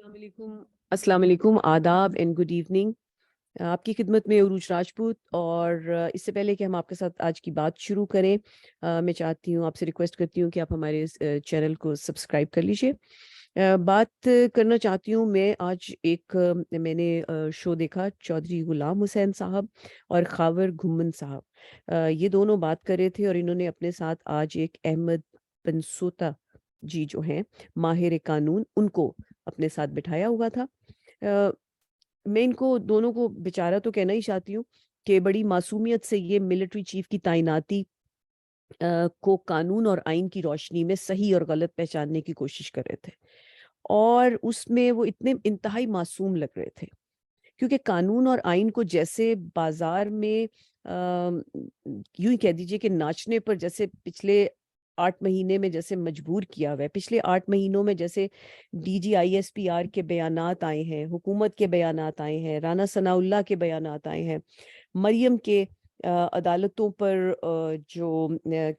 अस्सलाम वालेकुम, आदाब एंड गुड इवनिंग। आपकी खिदमत में उरूज राजपूत। और इससे पहले कि हम आपके साथ आज की बात शुरू करें, मैं चाहती हूँ, आपसे रिक्वेस्ट करती हूँ कि आप हमारे इस चैनल को सब्सक्राइब कर लीजिए। बात करना चाहती हूँ मैं आज एक मैंने शो देखा, चौधरी गुलाम हुसैन साहब और खावर घुम्मन साहब। ये दोनों बात कर रहे थे और इन्होंने अपने साथ आज एक अहमद बनसोता जी जो हैं माहिर कानून, उनको अपने साथ बिठाया हुआ था। अ, मैं इनको दोनों को बेचारा तो कहना ही चाहती हूँ कि बड़ी मासूमियत से ये मिलिट्री चीफ की तैनाती को कानून और आइन की रोशनी में सही और गलत पहचानने की कोशिश कर रहे थे, और उसमें वो इतने इंतहाई मासूम लग रहे थे, क्योंकि कानून और आइन को जैसे बाजार में यूं ही कह दीजिए कि नाचने पर जैसे पिछले 8 महीने में जैसे मजबूर किया हुआ है, पिछले 8 महीनों में जैसे DGISPR के बयानात आए हैं, हुकूमत के बयानात आए हैं, राना सनाउल्लाह के बयानात आए हैं, मरियम के अदालतों पर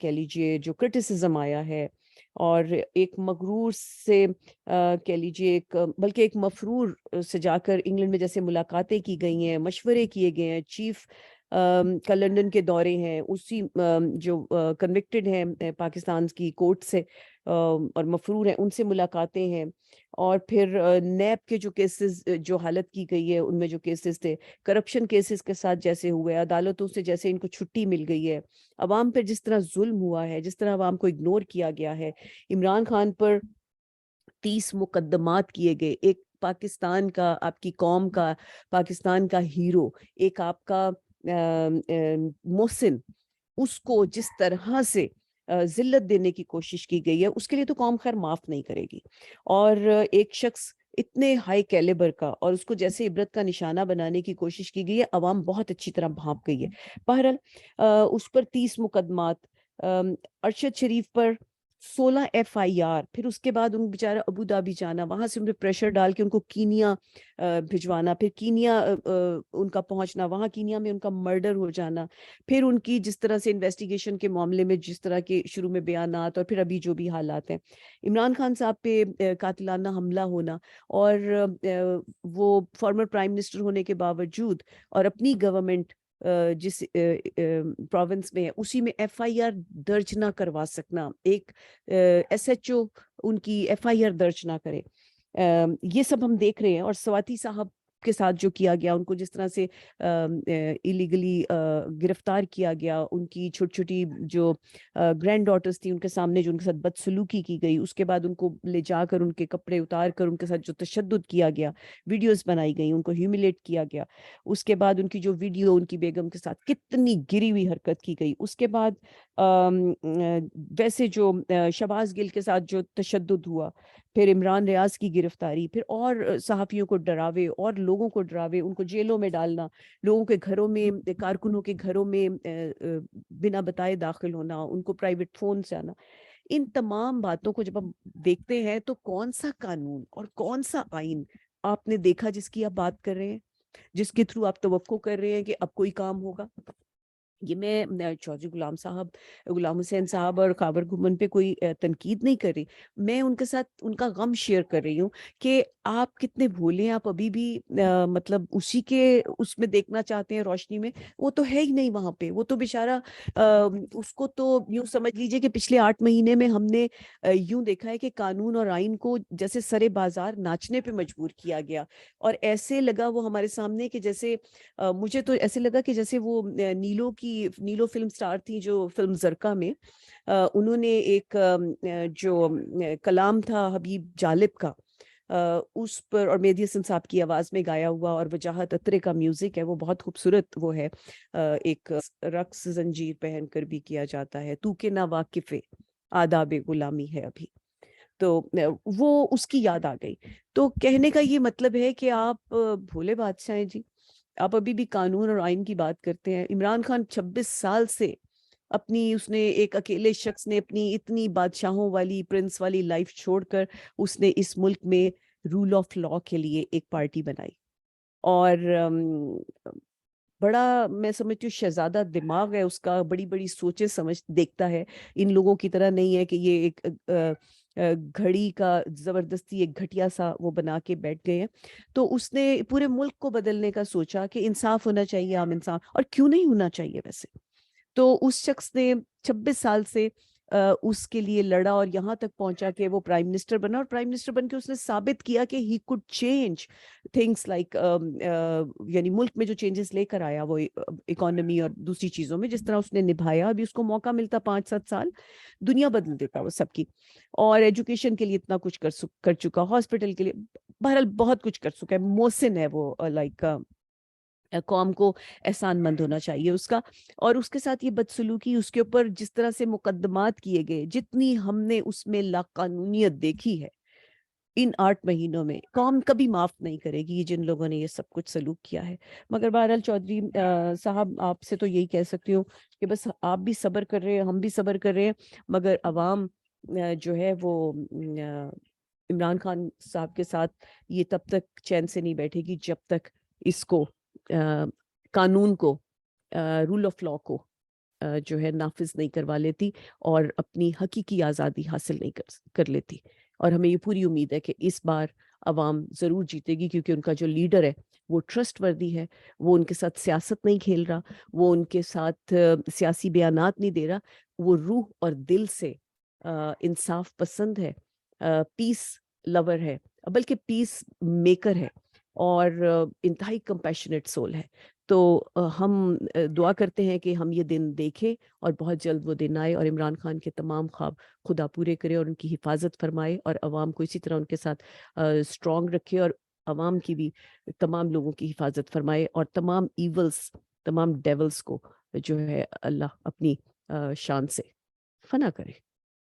कह लीजिए जो क्रिटिसिज्म आया है, और एक मगरूर से कह लीजिए बल्कि एक मफरूर से जाकर इंग्लैंड में जैसे मुलाकातें की गई हैं, मशवरे किए गए हैं, चीफ का लंदन के दौरे हैं, उसी जो कन्विक्टेड हैं पाकिस्तान की कोर्ट से और मफरूर हैं, उनसे मुलाकातें हैं। और फिर नैब के जो केसेस जो हालत की गई है, उनमें जो केसेस थे करप्शन केसेस के साथ जैसे हुए, अदालतों से जैसे इनको छुट्टी मिल गई है, अवाम पर जिस तरह जुल्म हुआ है, जिस तरह अवाम को इग्नोर किया गया है, इमरान खान पर 30 मुकदमात किए गए, एक पाकिस्तान का, आपकी कौम का, पाकिस्तान का हीरो, एक आपका मोहसिन, उसको जिस तरह से जिल्लत देने की कोशिश की गई है, उसके लिए तो कौम खैर माफ नहीं करेगी। और एक शख्स इतने हाई कैलिबर का, और उसको जैसे इबरत का निशाना बनाने की कोशिश की गई है, अवाम बहुत अच्छी तरह भांप गई है। बहरहाल उस पर 30 मुकदमात, अरशद शरीफ पर 16 FIR, फिर उसके बाद उन बेचारा अबू धाबी जाना, वहां से उन पर प्रेशर डाल के उनको कीनिया भिजवाना, फिर कीनिया उनका पहुंचना, वहां कीनिया में उनका मर्डर हो जाना, फिर उनकी जिस तरह से इन्वेस्टिगेशन के मामले में जिस तरह के शुरू में बयानात, और फिर अभी जो भी हालात हैं, इमरान खान साहब पे कातिलाना हमला होना, और वो फॉर्मर प्राइम मिनिस्टर होने के बावजूद और अपनी गवर्नमेंट जिस प्रोविंस में है उसी में FIR दर्ज ना करवा सकना, एक SHO उनकी FIR दर्ज ना करे, ये सब हम देख रहे हैं। और स्वाति साहब के साथ जो किया गया, उनको जिस तरह से इलीगली गिरफ्तार किया गया, उनकी छोटी छोटी जो ग्रैंड डॉटर्स थी उनके सामने जो उनके साथ बदसलूकी की गई, उसके बाद उनको ले जाकर उनके कपड़े उतार कर उनके साथ जो तशद्दुद किया गया, वीडियोस बनाई गई, उनको ह्यूमिलेट किया गया, उसके बाद उनकी जो वीडियो उनकी बेगम के साथ कितनी गिरी हुई हरकत की गई, उसके बाद वैसे जो शहबाज गिल के साथ जो तशद्दुद हुआ, फिर इमरान रियाज की गिरफ्तारी, फिर और सहाफ़ियों को डरावे और लोगों को डरावे, उनको जेलों में डालना, लोगों के घरों में, कारकुनों के घरों में बिना बताए दाखिल होना, उनको प्राइवेट फोन से आना, इन तमाम बातों को जब हम देखते हैं तो कौन सा कानून और कौन सा आइन आपने देखा जिसकी आप बात कर रहे हैं, जिसके थ्रू आप तवक्को कर रहे हैं कि अब कोई काम होगा? ये मैं चौधरी गुलाम हुसैन साहब और खावर घुमन पे कोई तनकीद नहीं कर रही, मैं उनके साथ उनका गम शेयर कर रही हूँ कि आप कितने भोले हैं, आप अभी भी मतलब उसी के उसमें देखना चाहते हैं रोशनी में। वो तो है ही नहीं वहां पे, वो तो बेचारा उसको तो यूं समझ लीजिए कि पिछले 8 महीने में हमने यूं देखा है कि कानून और आइन को जैसे सरे बाजार नाचने पे मजबूर किया गया, और ऐसे लगा वो हमारे सामने कि जैसे मुझे तो ऐसे लगा कि जैसे वो नीलो फिल्म स्टार थी जो फिल्म जरका में उन्होंने एक जो कलाम था हबीब जालिब का, उस पर, और मेहदी हसन साहब की आवाज में गाया हुआ, और वजाहत अत्रे का म्यूजिक है, वो बहुत खूबसूरत वो है, एक रक्स जंजीर पहनकर भी किया जाता है, तू के ना वाकिफे आदाबे गुलामी है अभी। तो वो उसकी याद आ गई। तो कहने का ये मतलब है कि आप भोले बादशाह हैं जी, आप अभी भी कानून और आइन की बात करते हैं। इमरान खान 26 साल से अपनी, उसने एक अकेले शख्स ने अपनी इतनी बादशाहों वाली, प्रिंस वाली लाइफ छोड़कर उसने इस मुल्क में रूल ऑफ लॉ के लिए एक पार्टी बनाई, और बड़ा, मैं समझती हूँ शहजादा दिमाग है उसका, बड़ी बड़ी सोचे समझ देखता है, इन लोगों की तरह नहीं है कि ये एक گھڑی کا زبردستی ایک گھٹیا سا وہ بنا کے بیٹھ گئے ہیں. تو اس نے پورے ملک کو بدلنے کا سوچا کہ انصاف ہونا چاہیے، عام انصاف، اور کیوں نہیں ہونا چاہیے ویسے. تو اس شخص نے 26 سال سے اس کے لیے لڑا اور یہاں تک پہنچا کہ وہ پرائم منسٹر بنا، اور پرائم منسٹر بن کے اس نے ثابت کیا کہ he could change things like, یعنی ملک میں جو چینجز لے کر آیا وہ اکانومی اور دوسری چیزوں میں، جس طرح اس نے نبھایا. ابھی اس کو موقع ملتا 5-7 سال، دنیا بدل دیتا وہ سب کی. اور ایجوکیشن کے لیے اتنا کچھ کر چکا، ہاسپٹل کے لیے، بہرحال بہت کچھ کر چکا ہے. محسن ہے وہ، لائک قوم کو احسان مند ہونا چاہیے اس کا. اور اس کے ساتھ یہ بدسلوکی، اس کے اوپر جس طرح سے مقدمات کیے گئے، جتنی ہم نے اس میں لاقانونیت دیکھی ہے ان 8 مہینوں میں، قوم کبھی معاف نہیں کرے گی جن لوگوں نے یہ سب کچھ سلوک کیا ہے. مگر بہرحال چودھری صاحب، آپ سے تو یہی کہہ سکتی ہوں کہ بس آپ بھی صبر کر رہے ہیں، ہم بھی صبر کر رہے ہیں، مگر عوام جو ہے وہ عمران خان صاحب کے ساتھ یہ تب تک چین سے نہیں بیٹھے گی جب تک اس کو قانون کو، رول آف لا کو جو ہے نافذ نہیں کروا لیتی اور اپنی حقیقی آزادی حاصل نہیں کر لیتی. اور ہمیں یہ پوری امید ہے کہ اس بار عوام ضرور جیتے گی، کیونکہ ان کا جو لیڈر ہے وہ ٹرسٹ وردی ہے، وہ ان کے ساتھ سیاست نہیں کھیل رہا، وہ ان کے ساتھ سیاسی بیانات نہیں دے رہا، وہ روح اور دل سے انصاف پسند ہے، پیس لور ہے، بلکہ پیس میکر ہے، اور انتہائی کمپیشنیٹ سول ہے. تو ہم دعا کرتے ہیں کہ ہم یہ دن دیکھیں اور بہت جلد وہ دن آئے اور عمران خان کے تمام خواب خدا پورے کرے اور ان کی حفاظت فرمائے، اور عوام کو اسی طرح ان کے ساتھ اسٹرانگ رکھے، اور عوام کی بھی تمام لوگوں کی حفاظت فرمائے، اور تمام ایولز، تمام ڈیولز کو جو ہے اللہ اپنی شان سے فنا کرے.